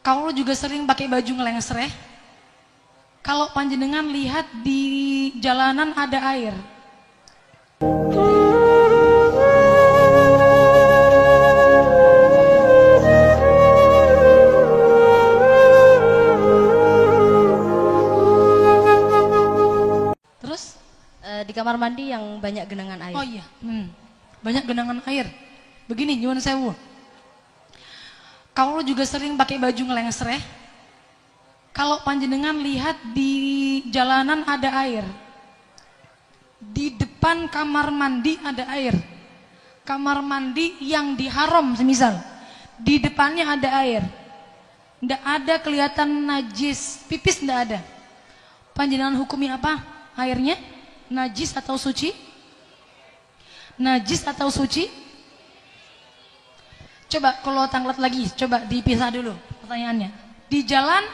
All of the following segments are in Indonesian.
Kalau juga sering pakai baju ngelengsreh, kalau panjenengan lihat di jalanan ada air, terus Di kamar mandi yang banyak genangan air. oh iya, banyak genangan air. Begini, nyuwun sewu. Kalau juga sering pakai baju ngelengsreh, kalau panjenengan lihat di jalanan ada air, di depan kamar mandi ada air, kamar mandi yang diharam semisal, di depannya ada air, ndak ada kelihatan najis, pipis ndak ada, panjenengan hukumi apa? Airnya najis atau suci? Najis atau suci? Coba kalau tanglet lagi, coba dipisah dulu pertanyaannya. Di jalan,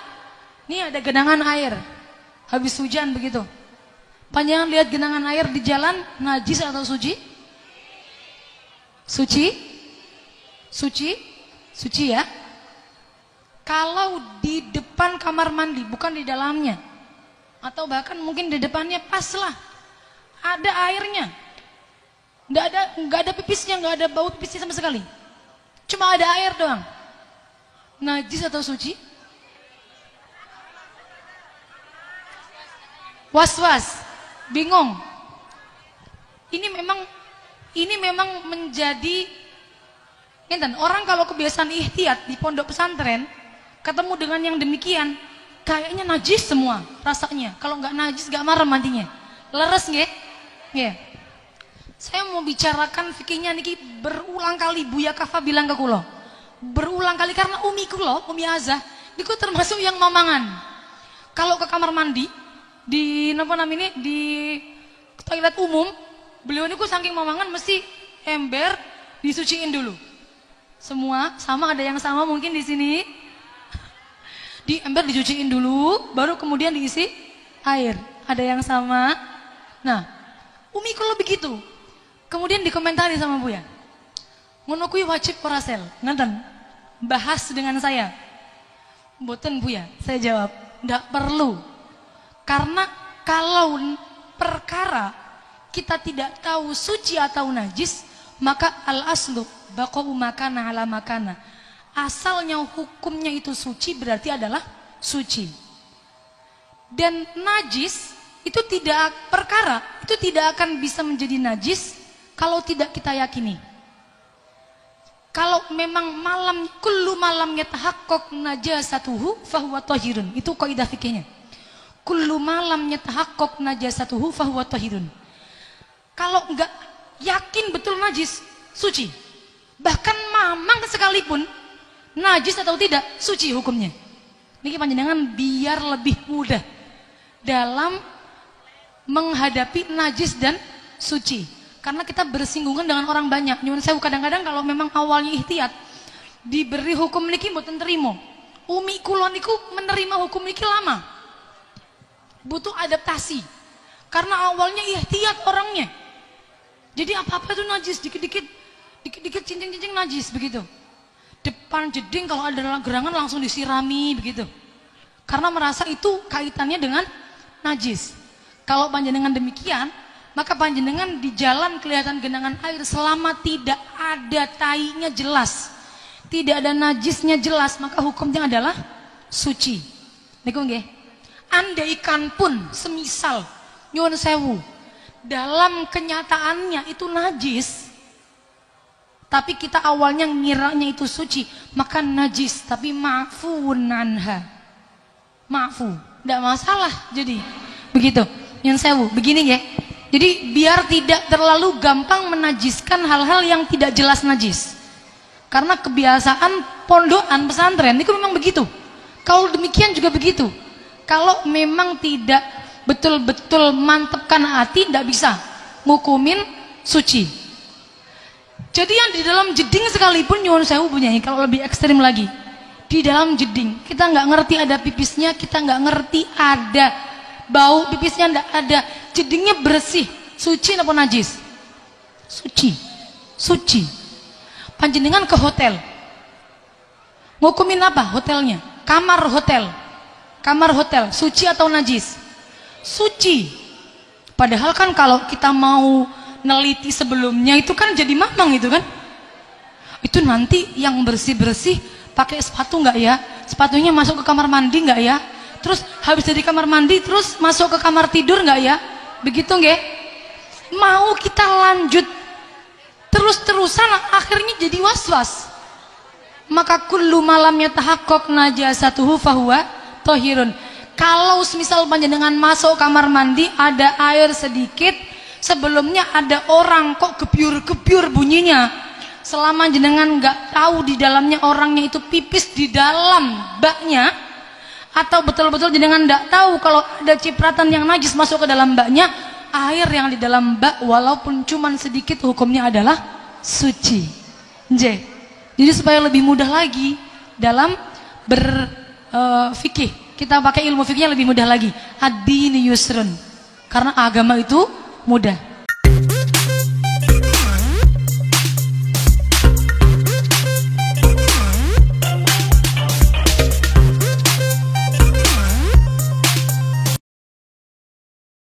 nih ada genangan air, habis hujan begitu. Panjenengan lihat genangan air di jalan, najis atau suci? Suci? Suci? Suci ya? Kalau di depan kamar mandi, bukan di dalamnya, atau bahkan mungkin di depannya, pas lah, ada airnya, nggak ada pipisnya, nggak ada bau pipisnya sama sekali. Cuma ada air doang. Najis atau suci? Was-was, bingung. Ini memang menjadi ngeten, orang kalau kebiasaan ihtiyat di pondok pesantren, ketemu dengan yang demikian, kayaknya najis semua rasanya. Kalau nggak najis nggak marem nantinya. Leres nggih? Nggih. Saya mau bicarakan fikihnya niki berulang kali Buya Kafa bilang ke kulo. Berulang kali karena umi kulo, Umi Azah, niku termasuk yang mamangan. Kalau ke kamar mandi di napa namanya di toilet umum, beliau niku saking mamangan mesti ember disuciin dulu. Semua sama, ada yang sama mungkin di sini. Di ember dicuciin dulu, baru kemudian diisi air. Ada yang sama? Nah, umi kulo begitu. Kemudian dikomentari sama Buya, ngono kuwi wajib ora sel? Ngeten, bahas dengan saya. Mboten Buya, saya jawab, ndak perlu. Karena kalau perkara kita tidak tahu suci atau najis, maka al-aslu baqa'u makana ala makana. Asalnya hukumnya itu suci berarti adalah suci. Dan najis itu tidak perkara, itu tidak akan bisa menjadi najis kalau tidak kita yakini. Kalau memang kullu malam yatahaqqaq najasatuhu fahuwa tahirun. Itu kaidah fikihnya. Kullu malam yatahaqqaq najasatuhu fahuwa tahirun. Kalau enggak yakin betul najis, suci. Bahkan mamang sekalipun najis atau tidak, suci hukumnya. Niki panjenengan biar lebih mudah dalam menghadapi najis dan suci. Karena kita bersinggungan dengan orang banyak. Nyuwun sewu, kadang-kadang kalau memang awalnya ihtiyat, diberi hukum niki mboten terima. Umi kula niku menerima hukum niki lama. Butuh adaptasi. Karena awalnya ihtiyat orangnya. Jadi apa-apa itu najis, dikit-dikit cincin-cincin najis begitu. Depan jeding kalau ada gerangan langsung disirami begitu. Karena merasa itu kaitannya dengan najis. Kalau panjenengan demikian, maka panjenengan di jalan kelihatan genangan air selama tidak ada tainya jelas, tidak ada najisnya jelas, maka hukumnya adalah suci. Niku nggih. Andaikan pun semisal nyuwun sewu, dalam kenyataannya itu najis, tapi kita awalnya ngiranya itu suci, maka najis, tapi ma'fuun anha. Ma'fu, tidak masalah. Jadi begitu. Nyuwun sewu, begini nggih. Jadi biar tidak terlalu gampang menajiskan hal-hal yang tidak jelas najis. Karena kebiasaan pondokan pesantren itu memang begitu. Kalau demikian juga begitu. Kalau memang tidak betul-betul mantepkan hati, tidak bisa ngukumin suci. Jadi yang di dalam jeding sekalipun nyuwun sewu punya, kalau lebih ekstrim lagi, di dalam jeding kita nggak ngerti ada pipisnya, kita nggak ngerti ada bau pipisnya, nggak ada. Jedingnya bersih, suci apa najis? Suci, suci. Panjenengan ke hotel, ngukumin apa hotelnya? kamar hotel, suci atau najis? Suci. Padahal kan kalau kita mau neliti sebelumnya itu kan jadi mamang itu kan. Itu nanti yang bersih-bersih pakai sepatu nggak ya? Sepatunya masuk ke kamar mandi nggak ya? Terus habis dari kamar mandi terus masuk ke kamar tidur nggak ya? Begitu nggak? Mau kita lanjut terus-terusan akhirnya jadi was-was. Maka kullu malam yatahaqqaq najasatuhu fahuwa thahirun. Kalau semisal panjenengan masuk kamar mandi ada air sedikit, sebelumnya ada orang kok gebyur-gebyur bunyinya. Selama jenengan nggak tahu di dalamnya orangnya itu pipis di dalam baknya, atau betul-betul jenengan nggak tahu kalau ada cipratan yang najis masuk ke dalam baknya, air yang di dalam bak walaupun cuman sedikit hukumnya adalah suci. Jadi supaya lebih mudah lagi dalam berfikih, kita pakai ilmu fikihnya lebih mudah lagi. Ad-dinu yusrun. Karena agama itu mudah.